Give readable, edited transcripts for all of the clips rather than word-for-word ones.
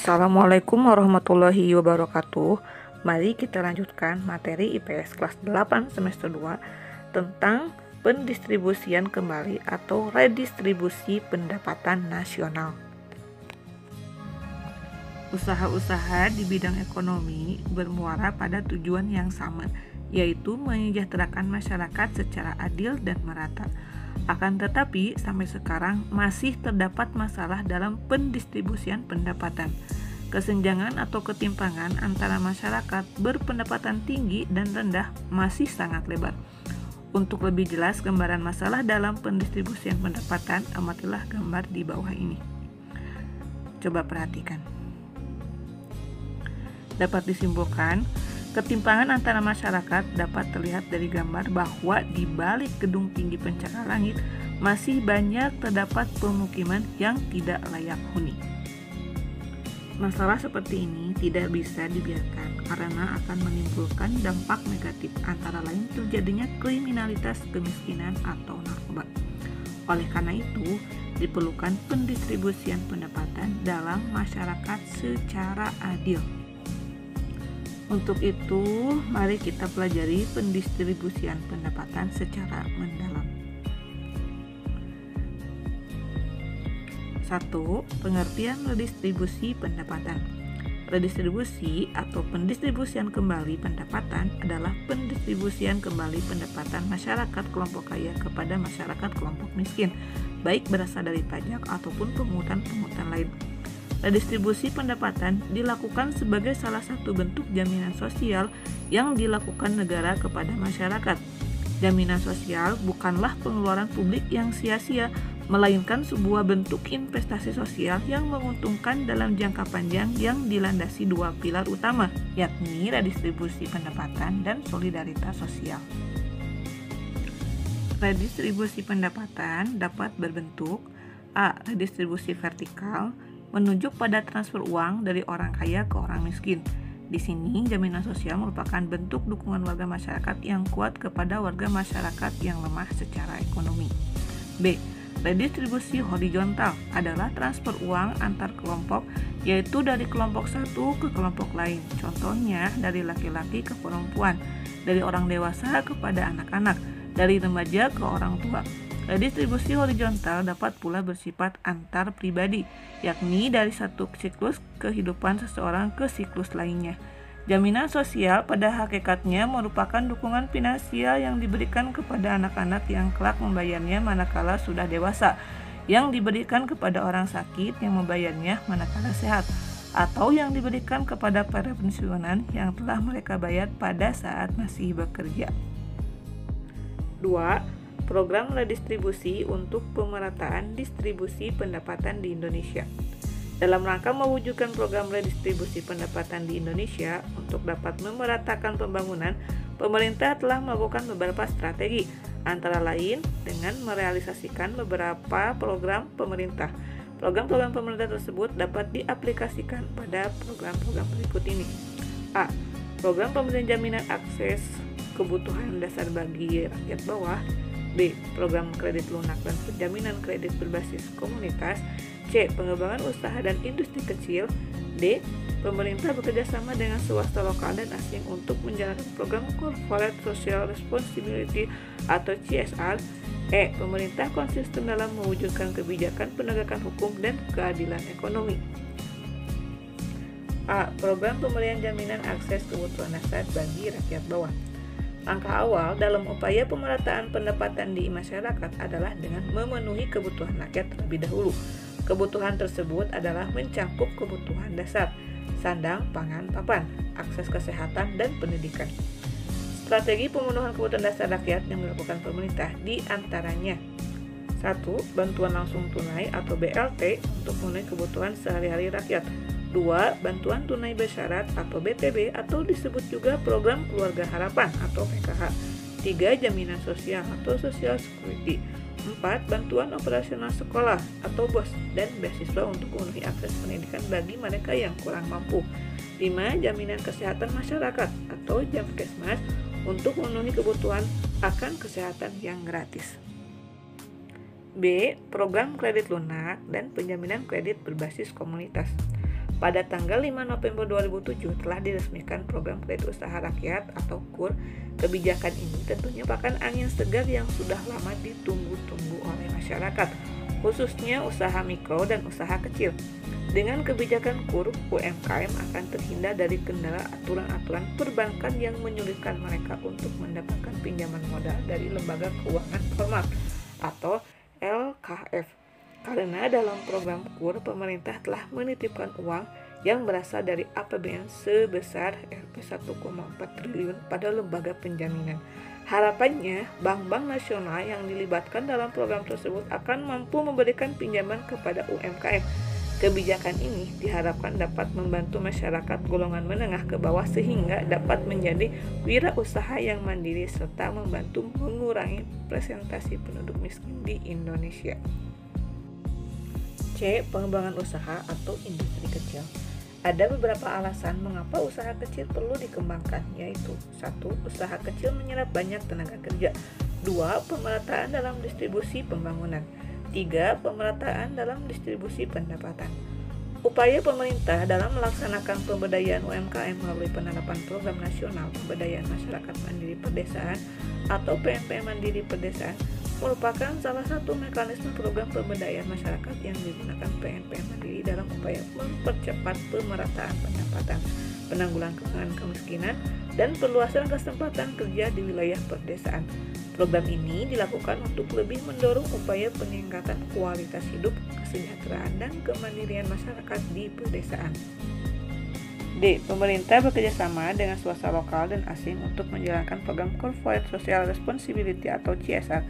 Assalamualaikum warahmatullahi wabarakatuh. Mari kita lanjutkan materi IPS kelas 8 semester 2 tentang pendistribusian kembali atau redistribusi pendapatan nasional. Usaha-usaha di bidang ekonomi bermuara pada tujuan yang sama, yaitu menyejahterakan masyarakat secara adil dan merata. Akan tetapi, sampai sekarang masih terdapat masalah dalam pendistribusian pendapatan. Kesenjangan atau ketimpangan antara masyarakat berpendapatan tinggi dan rendah masih sangat lebar. Untuk lebih jelas gambaran masalah dalam pendistribusian pendapatan, amatilah gambar di bawah ini. Coba perhatikan. Dapat disimpulkan, ketimpangan antara masyarakat dapat terlihat dari gambar bahwa di balik gedung tinggi pencakar langit masih banyak terdapat pemukiman yang tidak layak huni. Masalah seperti ini tidak bisa dibiarkan karena akan menimbulkan dampak negatif, antara lain terjadinya kriminalitas, kemiskinan, atau narkoba. Oleh karena itu, diperlukan pendistribusian pendapatan dalam masyarakat secara adil. Untuk itu, mari kita pelajari pendistribusian pendapatan secara mendalam. 1. Pengertian redistribusi pendapatan. Redistribusi atau pendistribusian kembali pendapatan adalah pendistribusian kembali pendapatan masyarakat kelompok kaya kepada masyarakat kelompok miskin, baik berasal dari pajak ataupun pungutan-pungutan lain. Redistribusi pendapatan dilakukan sebagai salah satu bentuk jaminan sosial yang dilakukan negara kepada masyarakat. Jaminan sosial bukanlah pengeluaran publik yang sia-sia, melainkan sebuah bentuk investasi sosial yang menguntungkan dalam jangka panjang yang dilandasi dua pilar utama, yakni redistribusi pendapatan dan solidaritas sosial. Redistribusi pendapatan dapat berbentuk A. Redistribusi vertikal, menunjuk pada transfer uang dari orang kaya ke orang miskin. Di sini, jaminan sosial merupakan bentuk dukungan warga masyarakat yang kuat kepada warga masyarakat yang lemah secara ekonomi. B. Redistribusi horizontal adalah transfer uang antar kelompok, yaitu dari kelompok satu ke kelompok lain. Contohnya, dari laki-laki ke perempuan, dari orang dewasa kepada anak-anak, dari remaja ke orang tua. Redistribusi horizontal dapat pula bersifat antar pribadi, yakni dari satu siklus kehidupan seseorang ke siklus lainnya. Jaminan sosial pada hakikatnya merupakan dukungan finansial yang diberikan kepada anak-anak yang kelak membayarnya manakala sudah dewasa, yang diberikan kepada orang sakit yang membayarnya manakala sehat, atau yang diberikan kepada para pensiunan yang telah mereka bayar pada saat masih bekerja. 2. Program redistribusi untuk pemerataan distribusi pendapatan di Indonesia. Dalam rangka mewujudkan program redistribusi pendapatan di Indonesia untuk dapat memeratakan pembangunan, pemerintah telah melakukan beberapa strategi, antara lain dengan merealisasikan beberapa program pemerintah. Program-program pemerintah tersebut dapat diaplikasikan pada program-program berikut ini. A. Program pemberian jaminan akses kebutuhan dasar bagi rakyat bawah. B. Program kredit lunak dan penjaminan kredit berbasis komunitas. C. Pengembangan usaha dan industri kecil. D. Pemerintah bekerjasama dengan swasta lokal dan asing untuk menjalankan program Corporate Social Responsibility atau CSR. E. Pemerintah konsisten dalam mewujudkan kebijakan penegakan hukum dan keadilan ekonomi. A. Program pemberian jaminan akses kebutuhan dasar bagi rakyat bawah. Langkah awal dalam upaya pemerataan pendapatan di masyarakat adalah dengan memenuhi kebutuhan rakyat terlebih dahulu. Kebutuhan tersebut adalah mencakup kebutuhan dasar, sandang, pangan, papan, akses kesehatan, dan pendidikan. Strategi pemenuhan kebutuhan dasar rakyat yang dilakukan pemerintah di antaranya: 1. Bantuan langsung tunai atau BLT untuk memenuhi kebutuhan sehari-hari rakyat. 2. Bantuan tunai bersyarat atau BTB atau disebut juga Program Keluarga Harapan atau PKH. 3. Jaminan sosial atau Social Security. 4. Bantuan operasional sekolah atau BOS dan beasiswa untuk memenuhi akses pendidikan bagi mereka yang kurang mampu. 5. Jaminan kesehatan masyarakat atau Jamkesmas untuk memenuhi kebutuhan akan kesehatan yang gratis. B. Program kredit lunak dan penjaminan kredit berbasis komunitas. Pada tanggal 5 November 2007 telah diresmikan program Kredit Usaha Rakyat atau KUR. Kebijakan ini tentunya merupakan angin segar yang sudah lama ditunggu-tunggu oleh masyarakat, khususnya usaha mikro dan usaha kecil. Dengan kebijakan KUR, UMKM akan terhindar dari kendala aturan-aturan perbankan yang menyulitkan mereka untuk mendapatkan pinjaman modal dari lembaga keuangan formal atau LKF. Karena dalam program KUR, pemerintah telah menitipkan uang yang berasal dari APBN sebesar Rp 1,4 triliun pada lembaga penjaminan. Harapannya, bank-bank nasional yang dilibatkan dalam program tersebut akan mampu memberikan pinjaman kepada UMKM. Kebijakan ini diharapkan dapat membantu masyarakat golongan menengah ke bawah sehingga dapat menjadi wirausaha yang mandiri serta membantu mengurangi presentasi penduduk miskin di Indonesia. C. Pengembangan usaha atau industri kecil. Ada beberapa alasan mengapa usaha kecil perlu dikembangkan, yaitu 1. Usaha kecil menyerap banyak tenaga kerja. 2. Pemerataan dalam distribusi pembangunan. 3. Pemerataan dalam distribusi pendapatan. Upaya pemerintah dalam melaksanakan pemberdayaan UMKM melalui penerapan Program Nasional Pemberdayaan Masyarakat Mandiri Perdesaan atau PMP Mandiri Perdesaan merupakan salah satu mekanisme program pemberdayaan masyarakat yang digunakan PMP Mandiri dalam upaya mempercepat pemerataan pendapatan, penanggulangan kemiskinan, dan perluasan kesempatan kerja di wilayah perdesaan. Program ini dilakukan untuk lebih mendorong upaya peningkatan kualitas hidup, kesejahteraan, dan kemandirian masyarakat di pedesaan. D. Pemerintah bekerjasama dengan swasta lokal dan asing untuk menjalankan program Corporate Social Responsibility atau CSR.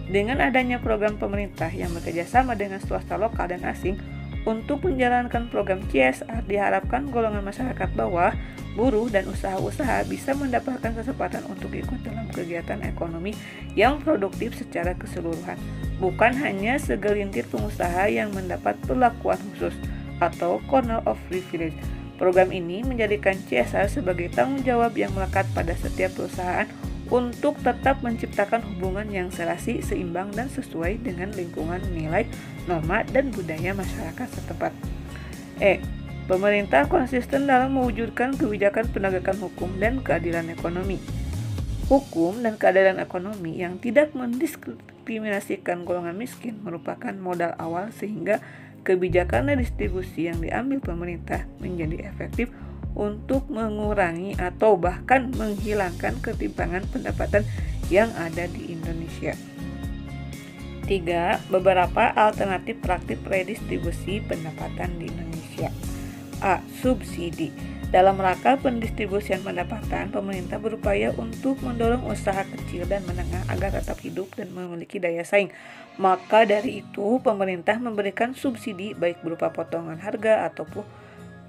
Dengan adanya program pemerintah yang bekerjasama dengan swasta lokal dan asing untuk menjalankan program CSR, diharapkan golongan masyarakat bawah, buruh, dan usaha-usaha bisa mendapatkan kesempatan untuk ikut dalam kegiatan ekonomi yang produktif secara keseluruhan, bukan hanya segelintir pengusaha yang mendapat perlakuan khusus atau corner of privilege. Program ini menjadikan CSR sebagai tanggung jawab yang melekat pada setiap perusahaan untuk tetap menciptakan hubungan yang serasi, seimbang, dan sesuai dengan lingkungan, nilai, norma, dan budaya masyarakat setempat. E. Pemerintah konsisten dalam mewujudkan kebijakan penegakan hukum dan keadilan ekonomi. Hukum dan keadilan ekonomi yang tidak mendiskriminasikan golongan miskin merupakan modal awal sehingga kebijakan redistribusi yang diambil pemerintah menjadi efektif untuk mengurangi atau bahkan menghilangkan ketimpangan pendapatan yang ada di Indonesia. 3. Beberapa alternatif praktik redistribusi pendapatan di Indonesia. A. Subsidi. Dalam rangka pendistribusian pendapatan, pemerintah berupaya untuk mendorong usaha kecil dan menengah agar tetap hidup dan memiliki daya saing. Maka dari itu, pemerintah memberikan subsidi baik berupa potongan harga ataupun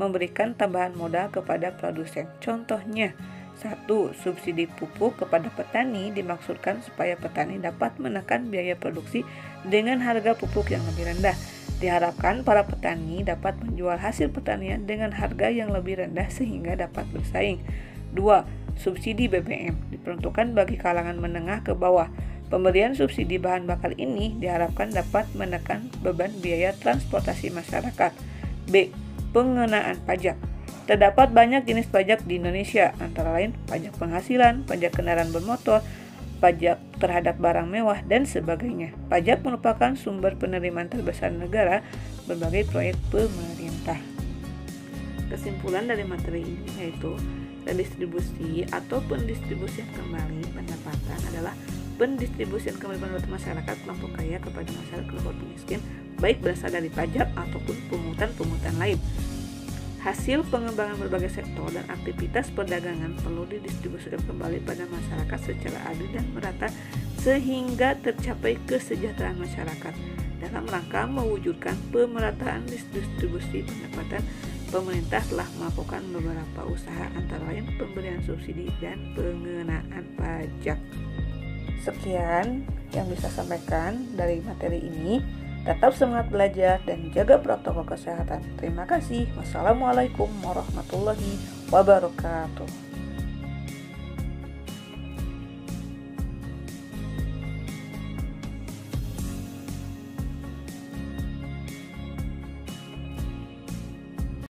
memberikan tambahan modal kepada produsen. Contohnya, 1. Subsidi pupuk kepada petani dimaksudkan supaya petani dapat menekan biaya produksi dengan harga pupuk yang lebih rendah. Diharapkan para petani dapat menjual hasil pertanian dengan harga yang lebih rendah sehingga dapat bersaing. 2. Subsidi BBM diperuntukkan bagi kalangan menengah ke bawah. Pemberian subsidi bahan bakar ini diharapkan dapat menekan beban biaya transportasi masyarakat. B. Pengenaan pajak. Terdapat banyak jenis pajak di Indonesia, antara lain pajak penghasilan, pajak kendaraan bermotor, pajak terhadap barang mewah, dan sebagainya. Pajak merupakan sumber penerimaan terbesar negara berbagai proyek pemerintah. Kesimpulan dari materi ini yaitu redistribusi atau pendistribusian kembali pendapatan adalah pendistribusian kembali pendapatan masyarakat kelompok kaya kepada masyarakat kelompok miskin, baik berasal dari pajak ataupun pungutan-pungutan lain. Hasil pengembangan berbagai sektor dan aktivitas perdagangan perlu didistribusikan kembali pada masyarakat secara adil dan merata sehingga tercapai kesejahteraan masyarakat. Dalam rangka mewujudkan pemerataan distribusi pendapatan, pemerintah telah melakukan beberapa usaha antara lain pemberian subsidi dan pengenaan pajak. Sekian yang bisa sampaikan dari materi ini. Tetap semangat belajar dan jaga protokol kesehatan. Terima kasih. Wassalamualaikum warahmatullahi wabarakatuh.